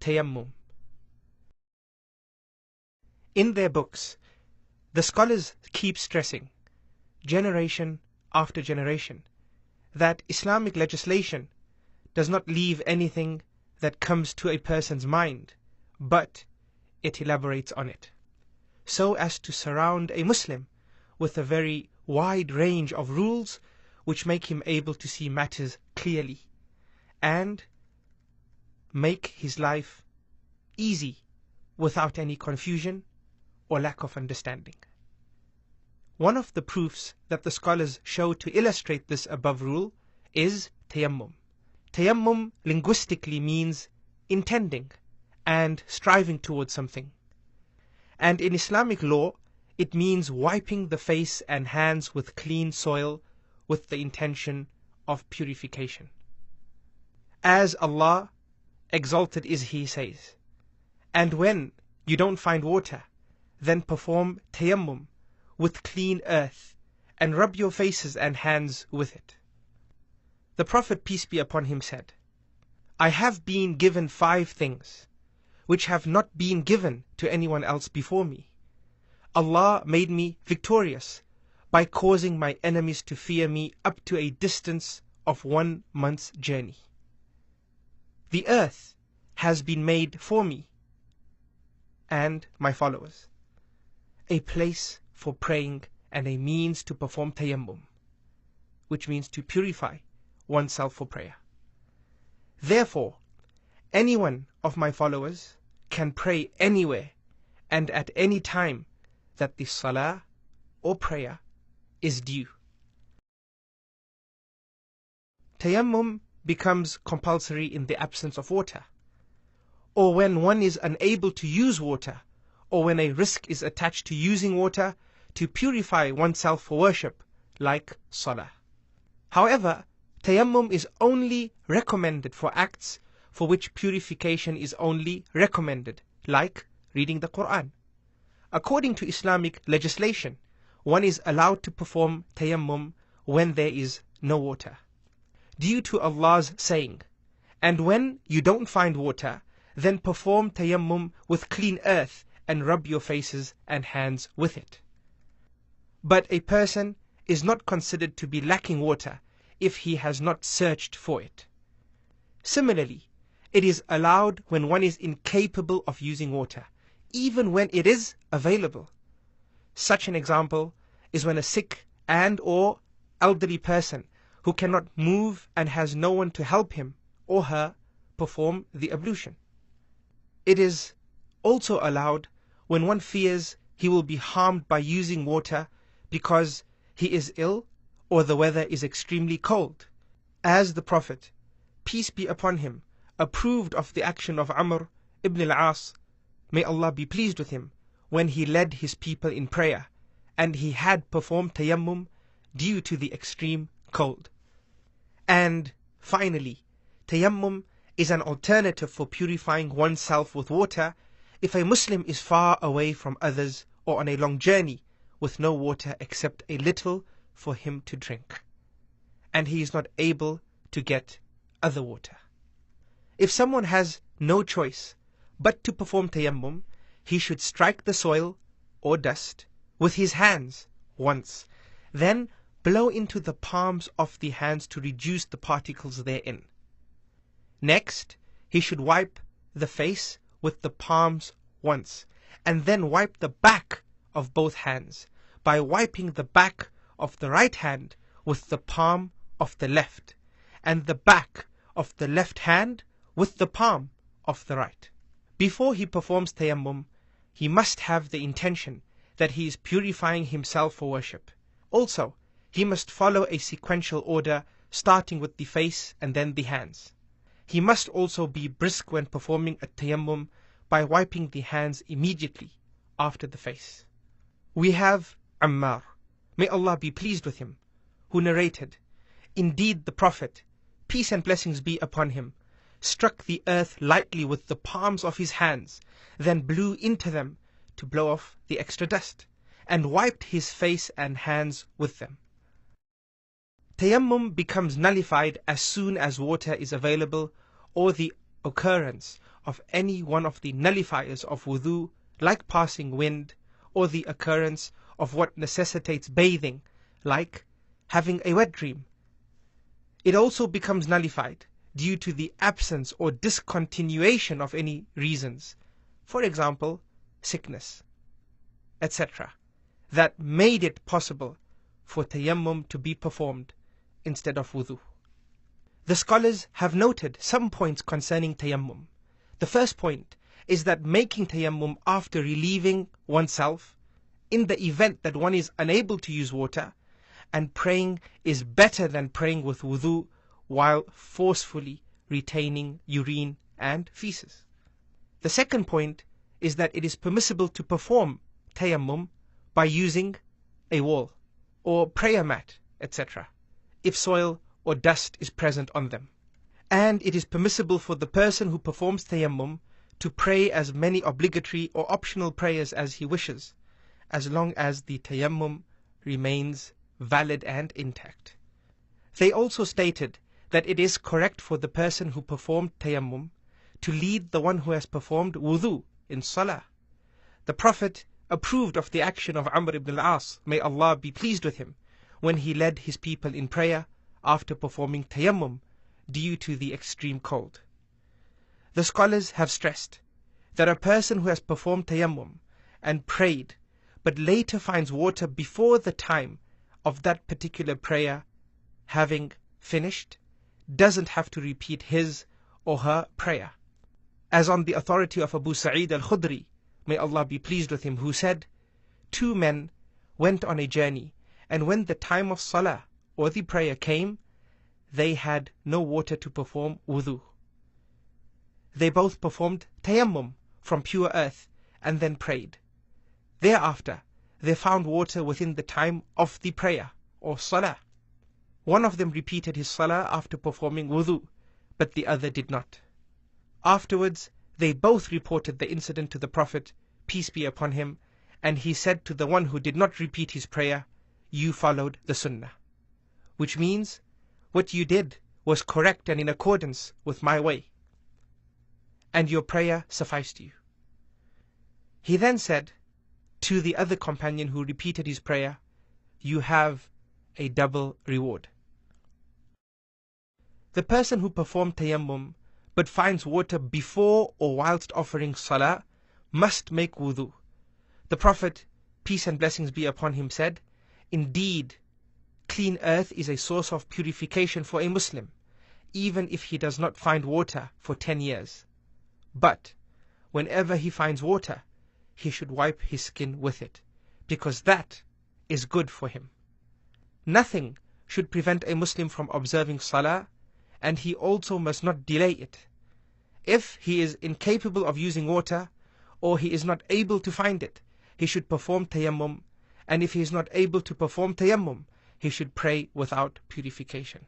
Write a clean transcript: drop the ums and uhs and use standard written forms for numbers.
tayammum. In their books, the scholars keep stressing, generation after generation, that Islamic legislation does not leave anything that comes to a person's mind, but it elaborates on it, so as to surround a Muslim with a very wide range of rules which make him able to see matters clearly and make his life easy without any confusion or lack of understanding. One of the proofs that the scholars show to illustrate this above rule is tayammum. Tayammum linguistically means intending and striving towards something. And in Islamic law, it means wiping the face and hands with clean soil with the intention of purification. As Allah, exalted is He, says, and when you don't find water, then perform tayammum with clean earth and rub your faces and hands with it. The Prophet, peace be upon him, said, I have been given 5 things which have not been given to anyone else before me. Allah made me victorious by causing my enemies to fear me up to a distance of 1 month's journey. The earth has been made for me and my followers, a place for praying and a means to perform tayammum, which means to purify oneself for prayer. Therefore, any one of my followers can pray anywhere and at any time that the salah or prayer is due. Tayammum becomes compulsory in the absence of water, or when one is unable to use water, or when a risk is attached to using water to purify oneself for worship, like salah. However, tayammum is only recommended for acts for which purification is only recommended, like reading the Quran. According to Islamic legislation, one is allowed to perform tayammum when there is no water, due to Allah's saying, and when you don't find water, then perform tayammum with clean earth and rub your faces and hands with it. But a person is not considered to be lacking water if he has not searched for it. Similarly, it is allowed when one is incapable of using water, even when it is available. Such an example is when a sick and or elderly person who cannot move and has no one to help him or her perform the ablution. It is also allowed when one fears he will be harmed by using water because he is ill or the weather is extremely cold, as the Prophet, peace be upon him, approved of the action of Amr ibn al-As, may Allah be pleased with him, when he led his people in prayer and he had performed tayammum due to the extreme cold. And finally, tayammum is an alternative for purifying oneself with water if a Muslim is far away from others or on a long journey with no water except a little for him to drink, and he is not able to get other water. If someone has no choice but to perform tayammum, he should strike the soil or dust with his hands once, then blow into the palms of the hands to reduce the particles therein. Next, he should wipe the face with the palms once, and then wipe the back of both hands by wiping the back of the right hand with the palm of the left, and the back of the left hand with the palm of the right. Before he performs tayammum, he must have the intention that he is purifying himself for worship. Also, he must follow a sequential order, starting with the face and then the hands. He must also be brisk when performing a tayammum by wiping the hands immediately after the face. We have Ammar, may Allah be pleased with him, who narrated, indeed the Prophet, peace and blessings be upon him, struck the earth lightly with the palms of his hands, then blew into them to blow off the extra dust, and wiped his face and hands with them. Tayammum becomes nullified as soon as water is available or the occurrence of any one of the nullifiers of wudu, like passing wind, or the occurrence of what necessitates bathing, like having a wet dream. It also becomes nullified due to the absence or discontinuation of any reasons, for example, sickness, etc., that made it possible for tayammum to be performed instead of wudu. The scholars have noted some points concerning tayammum. The first point is that making tayammum after relieving oneself in the event that one is unable to use water and praying is better than praying with wudu while forcefully retaining urine and feces. The second point is that it is permissible to perform tayammum by using a wall or prayer mat, etc., if soil or dust is present on them. And it is permissible for the person who performs tayammum to pray as many obligatory or optional prayers as he wishes, as long as the tayammum remains valid and intact. They also stated that it is correct for the person who performed tayammum to lead the one who has performed wudu in salah. The Prophet approved of the action of Amr ibn al-As, may Allah be pleased with him, when he led his people in prayer after performing tayammum due to the extreme cold. The scholars have stressed that a person who has performed tayammum and prayed but later finds water before the time of that particular prayer having finished doesn't have to repeat his or her prayer, as on the authority of Abu Sa'id al-Khudri, may Allah be pleased with him, who said, 2 men went on a journey, and when the time of salah or the prayer came, they had no water to perform wudu. They both performed tayammum from pure earth and then prayed. Thereafter, they found water within the time of the prayer or salah. One of them repeated his salah after performing wudu, but the other did not. Afterwards, they both reported the incident to the Prophet, peace be upon him, and he said to the one who did not repeat his prayer, "You followed the sunnah," which means what you did was correct and in accordance with my way, and your prayer sufficed you. He then said to the other companion who repeated his prayer, "You have a double reward." The person who performed tayammum but finds water before or whilst offering salah must make wudu. The Prophet, peace and blessings be upon him, said, "Indeed, clean earth is a source of purification for a Muslim, even if he does not find water for 10 years. But whenever he finds water, he should wipe his skin with it, because that is good for him." Nothing should prevent a Muslim from observing salah, and he also must not delay it. If he is incapable of using water, or he is not able to find it, he should perform tayammum, and if he is not able to perform tayammum, he should pray without purification.